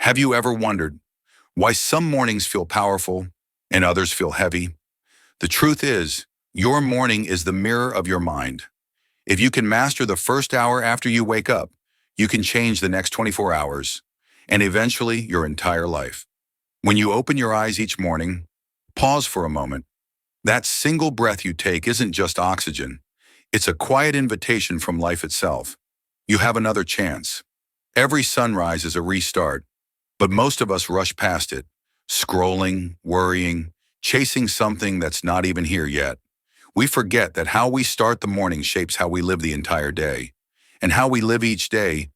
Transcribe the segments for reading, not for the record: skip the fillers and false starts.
Have you ever wondered why some mornings feel powerful and others feel heavy? The truth is, your morning is the mirror of your mind. If you can master the first hour after you wake up, you can change the next 24 hours and eventually your entire life. When you open your eyes each morning, pause for a moment. That single breath you take isn't just oxygen. It's a quiet invitation from life itself. You have another chance. Every sunrise is a restart, but most of us rush past it, scrolling, worrying, chasing something that's not even here yet. We forget that how we start the morning shapes how we live the entire day, and how we live each day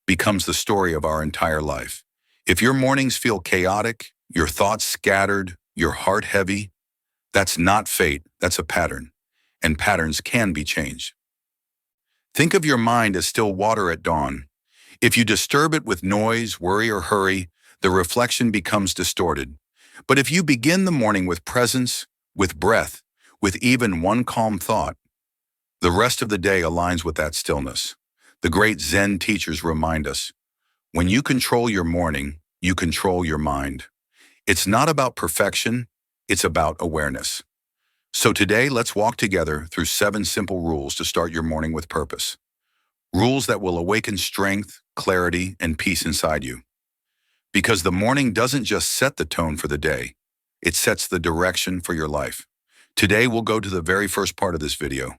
becomes the story of our entire life. If your mornings feel chaotic, your thoughts scattered, your heart heavy, that's not fate, that's a pattern, and patterns can be changed. Think of your mind as still water at dawn. If you disturb it with noise, worry, or hurry, the reflection becomes distorted. But if you begin the morning with presence, with breath, with even one calm thought, the rest of the day aligns with that stillness. The great Zen teachers remind us, when you control your morning, you control your mind. It's not about perfection, it's about awareness. So today, let's walk together through 7 simple rules to start your morning with purpose. Rules that will awaken strength, clarity, and peace inside you. Because the morning doesn't just set the tone for the day, it sets the direction for your life. Today, we'll go to the very first part of this video.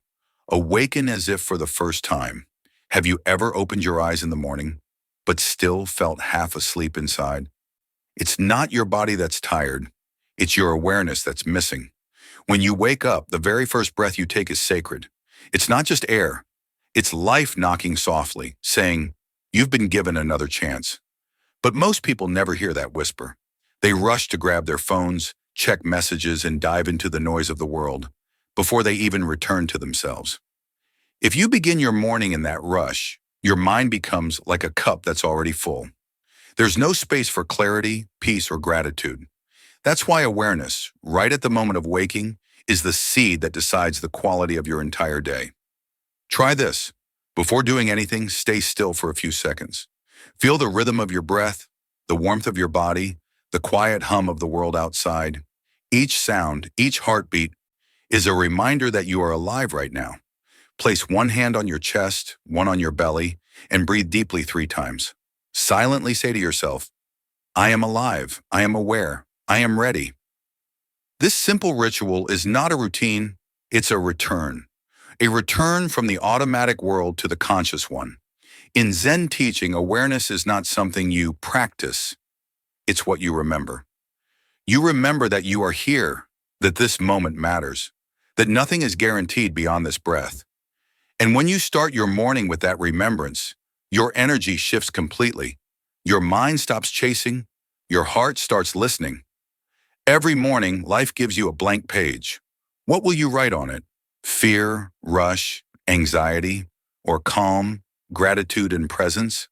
Awaken as if for the first time. Have you ever opened your eyes in the morning, but still felt half asleep inside? It's not your body that's tired, it's your awareness that's missing. When you wake up, the very first breath you take is sacred. It's not just air, it's life knocking softly, saying, you've been given another chance. But most people never hear that whisper. They rush to grab their phones, check messages, and dive into the noise of the world before they even return to themselves. If you begin your morning in that rush, your mind becomes like a cup that's already full. There's no space for clarity, peace, or gratitude. That's why awareness, right at the moment of waking, is the seed that decides the quality of your entire day. Try this. Before doing anything, stay still for a few seconds. Feel the rhythm of your breath, the warmth of your body, the quiet hum of the world outside. Each sound, each heartbeat is a reminder that you are alive right now. Place one hand on your chest, one on your belly, and breathe deeply 3 times. Silently say to yourself, I am alive, I am aware, I am ready. This simple ritual is not a routine, it's a return. A return from the automatic world to the conscious one. In Zen teaching, awareness is not something you practice, it's what you remember. You remember that you are here, that this moment matters, that nothing is guaranteed beyond this breath. And when you start your morning with that remembrance, your energy shifts completely. Your mind stops chasing, your heart starts listening. Every morning, life gives you a blank page. What will you write on it? Fear, rush, anxiety, or calm, gratitude, and presence?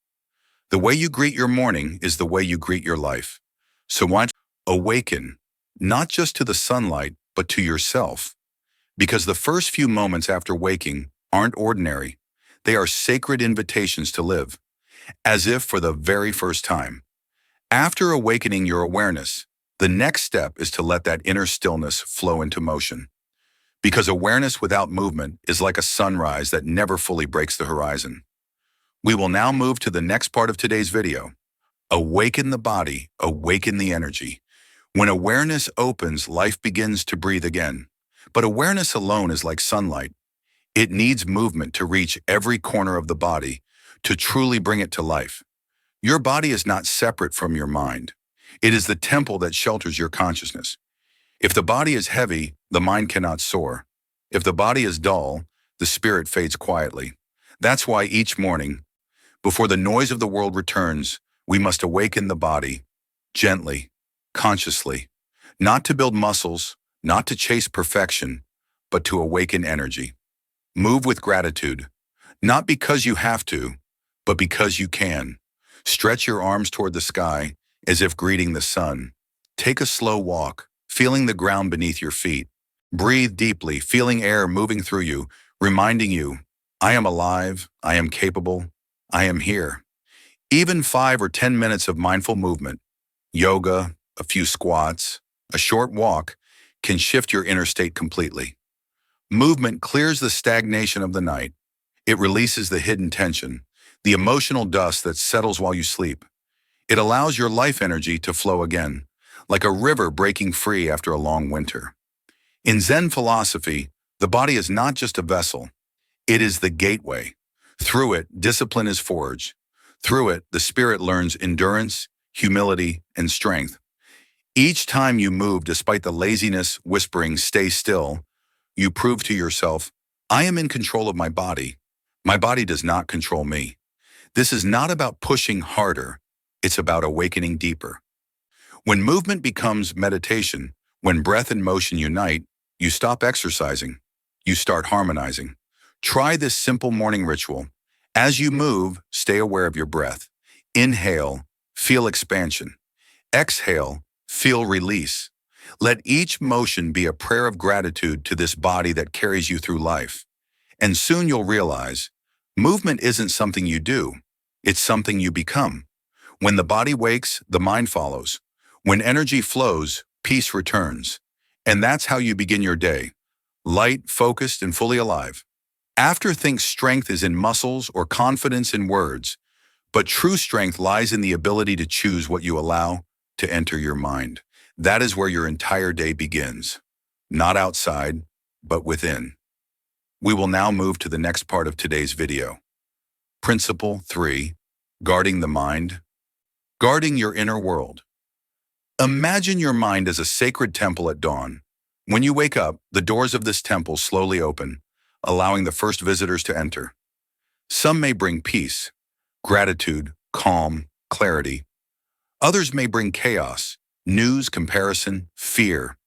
The way you greet your morning is the way you greet your life. So why not awaken, not just to the sunlight, but to yourself? Because the first few moments after waking aren't ordinary. They are sacred invitations to live, as if for the very first time. After awakening your awareness, the next step is to let that inner stillness flow into motion. Because awareness without movement is like a sunrise that never fully breaks the horizon. We will now move to the next part of today's video. Awaken the body, awaken the energy. When awareness opens, life begins to breathe again. But awareness alone is like sunlight. It needs movement to reach every corner of the body, to truly bring it to life. Your body is not separate from your mind. It is the temple that shelters your consciousness. If the body is heavy, the mind cannot soar. If the body is dull, the spirit fades quietly. That's why each morning, before the noise of the world returns, we must awaken the body, gently, consciously, not to build muscles, not to chase perfection, but to awaken energy. Move with gratitude, not because you have to, but because you can. Stretch your arms toward the sky as if greeting the sun. Take a slow walk, feeling the ground beneath your feet. Breathe deeply, feeling air moving through you, reminding you, I am alive, I am capable, I am here. Even 5 or 10 minutes of mindful movement, yoga, a few squats, a short walk, can shift your inner state completely. Movement clears the stagnation of the night. It releases the hidden tension, the emotional dust that settles while you sleep. It allows your life energy to flow again, like a river breaking free after a long winter. In Zen philosophy, the body is not just a vessel, it is the gateway. Through it, discipline is forged. Through it, the spirit learns endurance, humility, and strength. Each time you move, despite the laziness whispering, "Stay still," you prove to yourself, "I am in control of my body. My body does not control me." This is not about pushing harder, it's about awakening deeper. When movement becomes meditation, when breath and motion unite, you stop exercising. You start harmonizing. Try this simple morning ritual. As you move, stay aware of your breath. Inhale, feel expansion. Exhale, feel release. Let each motion be a prayer of gratitude to this body that carries you through life. And soon you'll realize, movement isn't something you do, it's something you become. When the body wakes, the mind follows. When energy flows, peace returns. And that's how you begin your day, light, focused, and fully alive. After think strength is in muscles or confidence in words, but true strength lies in the ability to choose what you allow to enter your mind. That is where your entire day begins. Not outside, but within. We will now move to the next part of today's video. Principle 3, Guarding the Mind. Guarding your inner world. Imagine your mind as a sacred temple at dawn. When you wake up, the doors of this temple slowly open, allowing the first visitors to enter. Some may bring peace, gratitude, calm, clarity. Others may bring chaos, news, comparison, fear.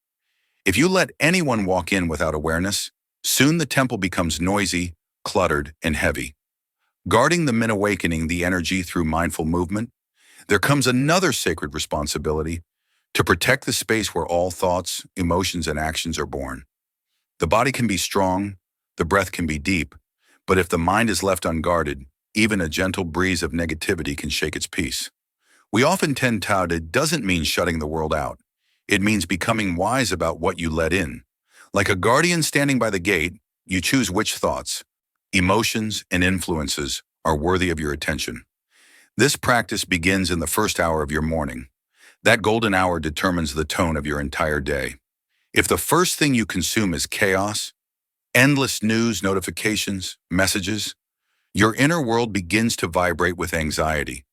If you let anyone walk in without awareness, soon the temple becomes noisy, cluttered, and heavy. Guarding the mind, awakening the energy through mindful movement, there comes another sacred responsibility: to protect the space where all thoughts, emotions, and actions are born. The body can be strong, the breath can be deep, but if the mind is left unguarded, even a gentle breeze of negativity can shake its peace. We often tend to tout it doesn't mean shutting the world out. It means becoming wise about what you let in. Like a guardian standing by the gate, you choose which thoughts, emotions, and influences are worthy of your attention. This practice begins in the first hour of your morning. That golden hour determines the tone of your entire day. If the first thing you consume is chaos, endless news, notifications, messages, your inner world begins to vibrate with anxiety.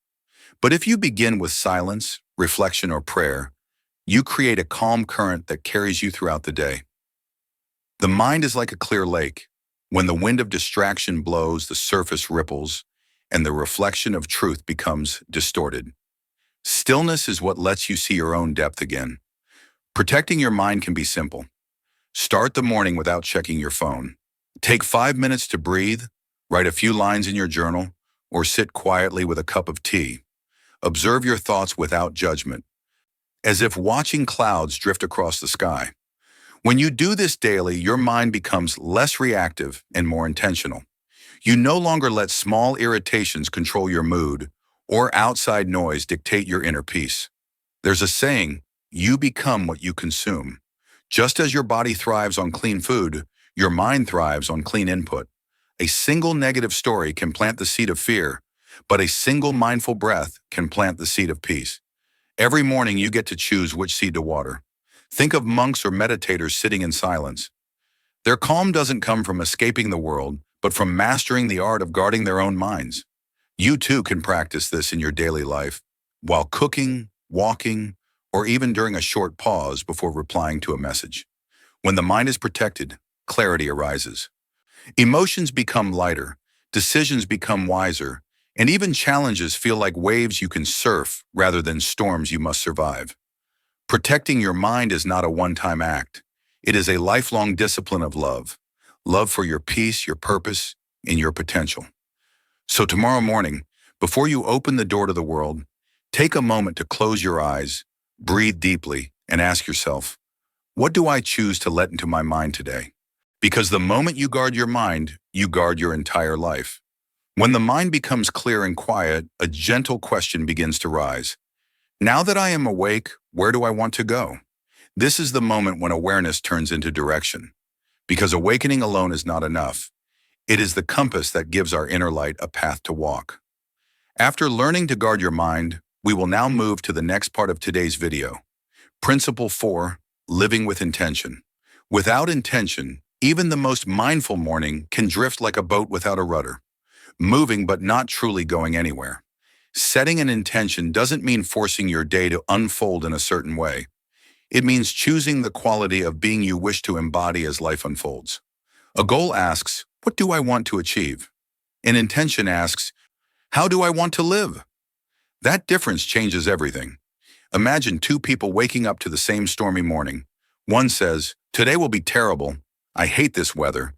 But if you begin with silence, reflection, or prayer, you create a calm current that carries you throughout the day. The mind is like a clear lake. When the wind of distraction blows, the surface ripples, and the reflection of truth becomes distorted. Stillness is what lets you see your own depth again. Protecting your mind can be simple. Start the morning without checking your phone. Take 5 minutes to breathe, write a few lines in your journal, or sit quietly with a cup of tea. Observe your thoughts without judgment, as if watching clouds drift across the sky. When you do this daily, your mind becomes less reactive and more intentional. You no longer let small irritations control your mood or outside noise dictate your inner peace. There's a saying, you become what you consume. Just as your body thrives on clean food, your mind thrives on clean input. A single negative story can plant the seed of fear, but a single mindful breath can plant the seed of peace. Every morning you get to choose which seed to water. Think of monks or meditators sitting in silence. Their calm doesn't come from escaping the world, but from mastering the art of guarding their own minds. You too can practice this in your daily life, while cooking, walking, or even during a short pause before replying to a message. When the mind is protected, clarity arises. Emotions become lighter, decisions become wiser, and even challenges feel like waves you can surf rather than storms you must survive. Protecting your mind is not a one-time act. It is a lifelong discipline of love. Love for your peace, your purpose, and your potential. So tomorrow morning, before you open the door to the world, take a moment to close your eyes, breathe deeply, and ask yourself, what do I choose to let into my mind today? Because the moment you guard your mind, you guard your entire life. When the mind becomes clear and quiet, a gentle question begins to rise. Now that I am awake, where do I want to go? This is the moment when awareness turns into direction. Because awakening alone is not enough. It is the compass that gives our inner light a path to walk. After learning to guard your mind, we will now move to the next part of today's video. Principle 4, Living with Intention. Without intention, even the most mindful morning can drift like a boat without a rudder, moving but not truly going anywhere. Setting an intention doesn't mean forcing your day to unfold in a certain way. It means choosing the quality of being you wish to embody as life unfolds. A goal asks, what do I want to achieve? An intention asks, how do I want to live? That difference changes everything. Imagine two people waking up to the same stormy morning. One says, today will be terrible. I hate this weather.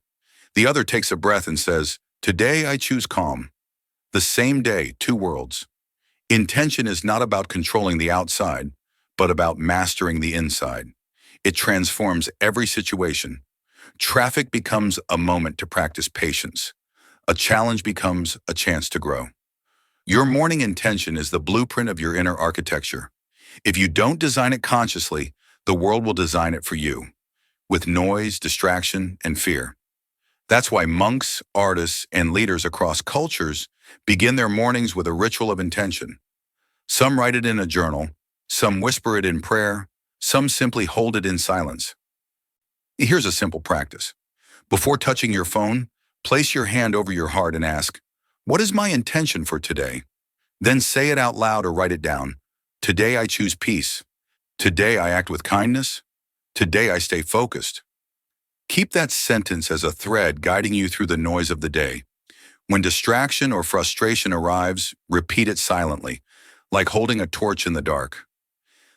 The other takes a breath and says, today I choose calm. The same day, two worlds. Intention is not about controlling the outside, but about mastering the inside. It transforms every situation. Traffic becomes a moment to practice patience. A challenge becomes a chance to grow. Your morning intention is the blueprint of your inner architecture. If you don't design it consciously, the world will design it for you, with noise, distraction, and fear. That's why monks, artists, and leaders across cultures begin their mornings with a ritual of intention. Some write it in a journal, some whisper it in prayer, some simply hold it in silence. Here's a simple practice. Before touching your phone, place your hand over your heart and ask, what is my intention for today? Then say it out loud or write it down. Today I choose peace. Today I act with kindness. Today I stay focused. Keep that sentence as a thread guiding you through the noise of the day. When distraction or frustration arrives, repeat it silently, like holding a torch in the dark.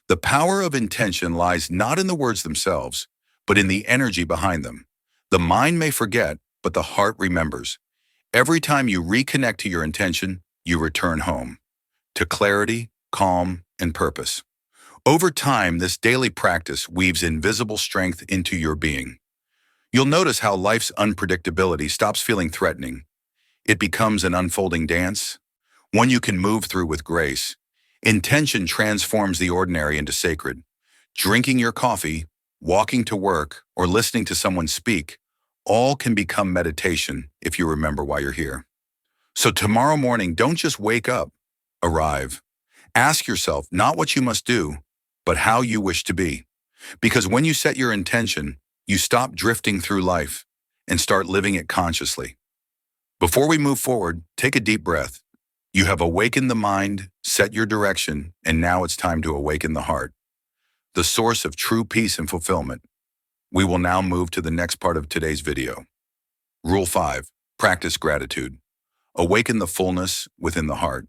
The power of intention lies not in the words themselves, but in the energy behind them. The mind may forget, but the heart remembers. Every time you reconnect to your intention, you return home, to clarity, calm, and purpose. Over time, this daily practice weaves invisible strength into your being. You'll notice how life's unpredictability stops feeling threatening. It becomes an unfolding dance, one you can move through with grace. Intention transforms the ordinary into sacred. Drinking your coffee, walking to work, or listening to someone speak, all can become meditation if you remember why you're here. So tomorrow morning, don't just wake up, arrive. Ask yourself not what you must do, but how you wish to be. Because when you set your intention, you stop drifting through life and start living it consciously. Before we move forward, take a deep breath. You have awakened the mind, set your direction, and now it's time to awaken the heart, the source of true peace and fulfillment. We will now move to the next part of today's video. Rule 5. Practice gratitude. Awaken the fullness within the heart.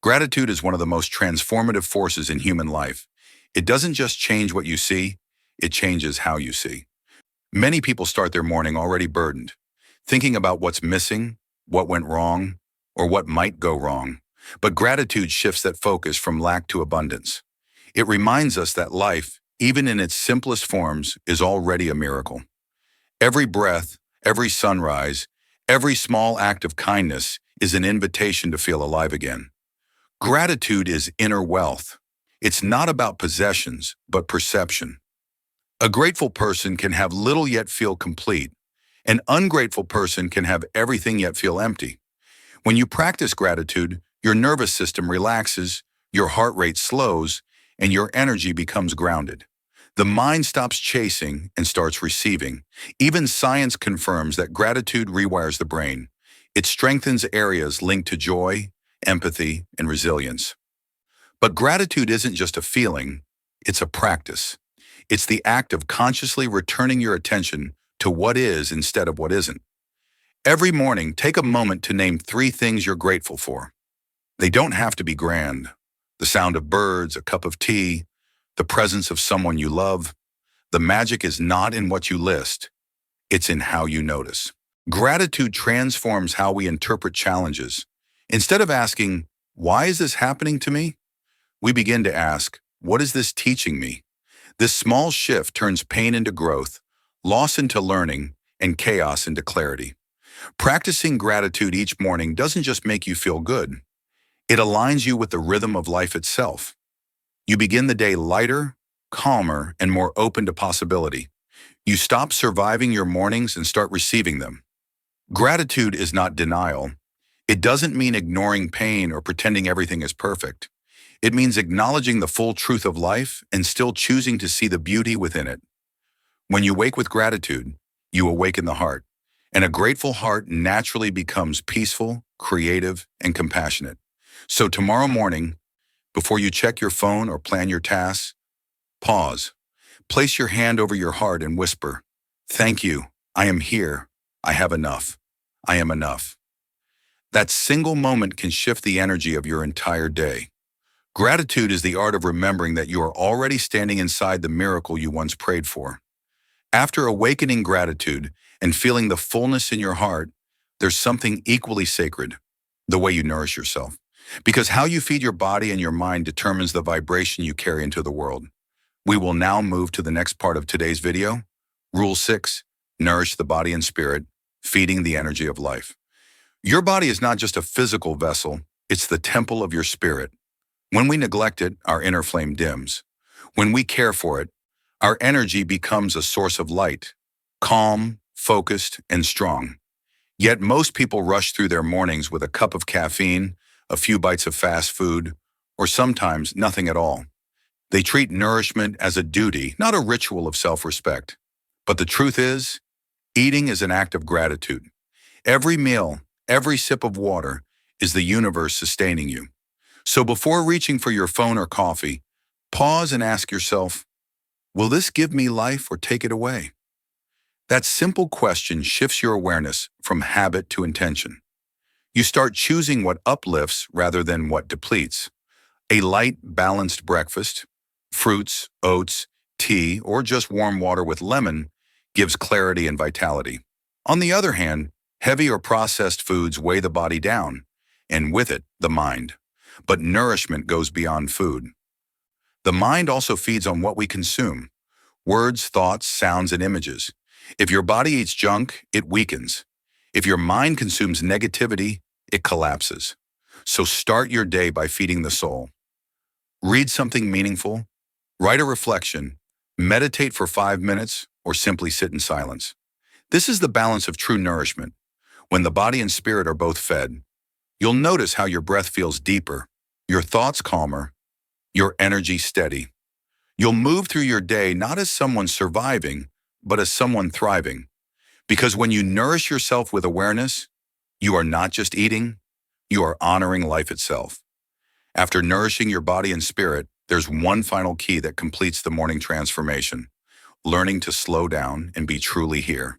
Gratitude is one of the most transformative forces in human life. It doesn't just change what you see, it changes how you see. Many people start their morning already burdened, thinking about what's missing, what went wrong, or what might go wrong. But gratitude shifts that focus from lack to abundance. It reminds us that life, even in its simplest forms, is already a miracle. Every breath, every sunrise, every small act of kindness is an invitation to feel alive again. Gratitude is inner wealth. It's not about possessions, but perception. A grateful person can have little yet feel complete. An ungrateful person can have everything yet feel empty. When you practice gratitude, your nervous system relaxes, your heart rate slows, and your energy becomes grounded. The mind stops chasing and starts receiving. Even science confirms that gratitude rewires the brain. It strengthens areas linked to joy, empathy, and resilience. But gratitude isn't just a feeling, it's a practice. It's the act of consciously returning your attention to what is instead of what isn't. Every morning, take a moment to name 3 things you're grateful for. They don't have to be grand. The sound of birds, a cup of tea, the presence of someone you love. The magic is not in what you list, it's in how you notice. Gratitude transforms how we interpret challenges. Instead of asking, why is this happening to me? We begin to ask, what is this teaching me? This small shift turns pain into growth, loss into learning, and chaos into clarity. Practicing gratitude each morning doesn't just make you feel good. It aligns you with the rhythm of life itself. You begin the day lighter, calmer, and more open to possibility. You stop surviving your mornings and start receiving them. Gratitude is not denial. It doesn't mean ignoring pain or pretending everything is perfect. It means acknowledging the full truth of life and still choosing to see the beauty within it. When you wake with gratitude, you awaken the heart, and a grateful heart naturally becomes peaceful, creative, and compassionate. So tomorrow morning, before you check your phone or plan your tasks, pause. Place your hand over your heart and whisper, "Thank you. I am here. I have enough. I am enough." That single moment can shift the energy of your entire day. Gratitude is the art of remembering that you are already standing inside the miracle you once prayed for. After awakening gratitude and feeling the fullness in your heart, there's something equally sacred: the way you nourish yourself. Because how you feed your body and your mind determines the vibration you carry into the world. We will now move to the next part of today's video. Rule 6, nourish the body and spirit, feeding the energy of life. Your body is not just a physical vessel, it's the temple of your spirit. When we neglect it, our inner flame dims. When we care for it, our energy becomes a source of light, calm, focused, and strong. Yet most people rush through their mornings with a cup of caffeine, a few bites of fast food, or sometimes nothing at all. They treat nourishment as a duty, not a ritual of self-respect. But the truth is, eating is an act of gratitude. Every meal, every sip of water is the universe sustaining you. So before reaching for your phone or coffee, pause and ask yourself, will this give me life or take it away? That simple question shifts your awareness from habit to intention. You start choosing what uplifts rather than what depletes. A light, balanced breakfast, fruits, oats, tea, or just warm water with lemon gives clarity and vitality. On the other hand, heavy or processed foods weigh the body down, and with it, the mind. But nourishment goes beyond food. The mind also feeds on what we consume: words, thoughts, sounds, and images. If your body eats junk, it weakens. If your mind consumes negativity, it collapses. So start your day by feeding the soul. Read something meaningful, write a reflection, meditate for 5 minutes, or simply sit in silence. This is the balance of true nourishment. When the body and spirit are both fed, you'll notice how your breath feels deeper, your thoughts calmer, your energy steady. You'll move through your day not as someone surviving, but as someone thriving. Because when you nourish yourself with awareness, you are not just eating, you are honoring life itself. After nourishing your body and spirit, there's one final key that completes the morning transformation: learning to slow down and be truly here.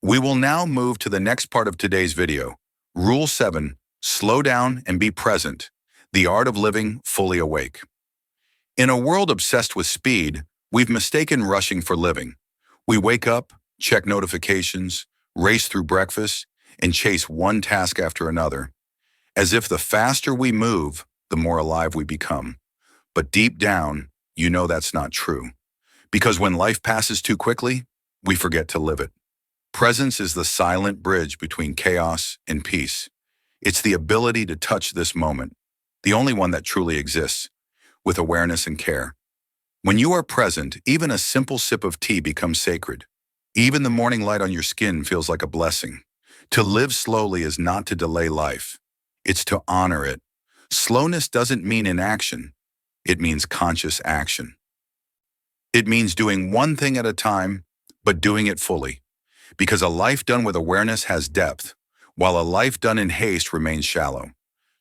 We will now move to the next part of today's video. Rule 7, slow down and be present, the art of living fully awake. In a world obsessed with speed, we've mistaken rushing for living. We wake up, check notifications, race through breakfast, and chase one task after another, as if the faster we move, the more alive we become. But deep down, you know that's not true. Because when life passes too quickly, we forget to live it. Presence is the silent bridge between chaos and peace. It's the ability to touch this moment, the only one that truly exists, with awareness and care. When you are present, even a simple sip of tea becomes sacred. Even the morning light on your skin feels like a blessing. To live slowly is not to delay life. It's to honor it. Slowness doesn't mean inaction. It means conscious action. It means doing one thing at a time, but doing it fully. Because a life done with awareness has depth, while a life done in haste remains shallow.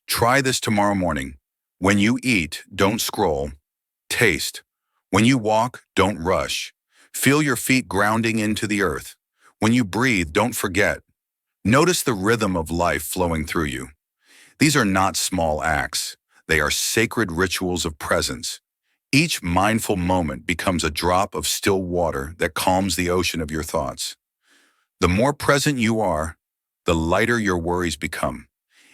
Try this tomorrow morning. When you eat, don't scroll. Taste. When you walk, don't rush. Feel your feet grounding into the earth. When you breathe, don't forget. Notice the rhythm of life flowing through you. These are not small acts. They are sacred rituals of presence. Each mindful moment becomes a drop of still water that calms the ocean of your thoughts. The more present you are, the lighter your worries become.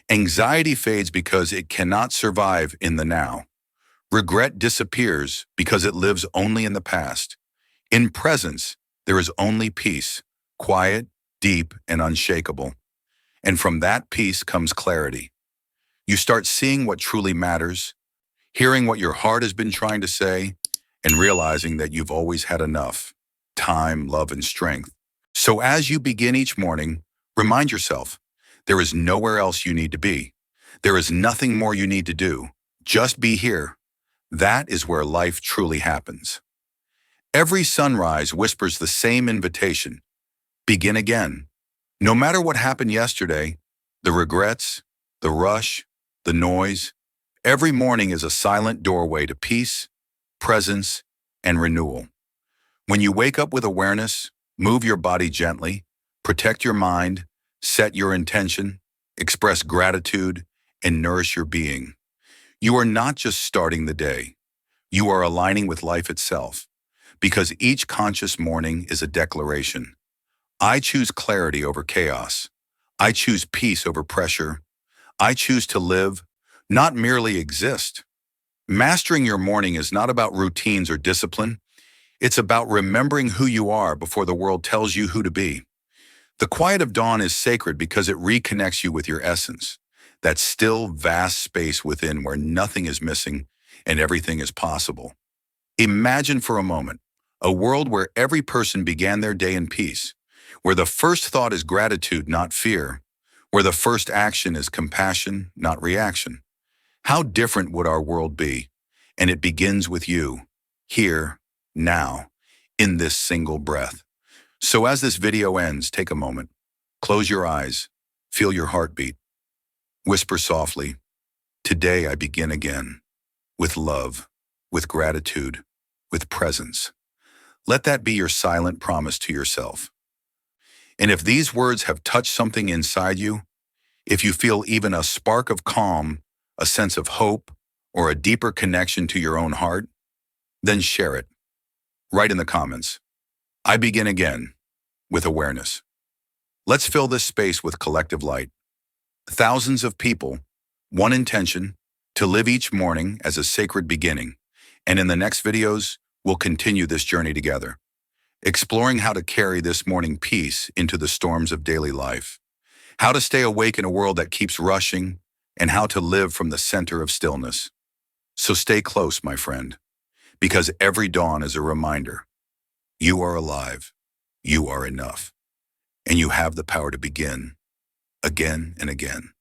Anxiety fades because it cannot survive in the now. Regret disappears because it lives only in the past. In presence, there is only peace, quiet, deep, and unshakable. And from that peace comes clarity. You start seeing what truly matters, hearing what your heart has been trying to say, and realizing that you've always had enough time, love, and strength. So as you begin each morning, remind yourself, there is nowhere else you need to be. There is nothing more you need to do. Just be here. That is where life truly happens. Every sunrise whispers the same invitation. Begin again. No matter what happened yesterday, the regrets, the rush, the noise, every morning is a silent doorway to peace, presence, and renewal. When you wake up with awareness, move your body gently, protect your mind, set your intention, express gratitude, and nourish your being. You are not just starting the day. You are aligning with life itself, because each conscious morning is a declaration. I choose clarity over chaos. I choose peace over pressure. I choose to live, not merely exist. Mastering your morning is not about routines or discipline. It's about remembering who you are before the world tells you who to be. The quiet of dawn is sacred because it reconnects you with your essence, that still, vast space within where nothing is missing and everything is possible. Imagine for a moment a world where every person began their day in peace, where the first thought is gratitude, not fear, where the first action is compassion, not reaction. How different would our world be? And it begins with you, here, now, in this single breath. So as this video ends, take a moment, close your eyes, feel your heartbeat, whisper softly, today I begin again, with love, with gratitude, with presence. Let that be your silent promise to yourself. And if these words have touched something inside you, if you feel even a spark of calm, a sense of hope, or a deeper connection to your own heart, then share it. Write in the comments, I begin again, with awareness. Let's fill this space with collective light. Thousands of people, one intention, to live each morning as a sacred beginning. And in the next videos, we'll continue this journey together, exploring how to carry this morning peace into the storms of daily life, how to stay awake in a world that keeps rushing, and how to live from the center of stillness. So stay close, my friend, because every dawn is a reminder. You are alive, you are enough, and you have the power to begin again and again.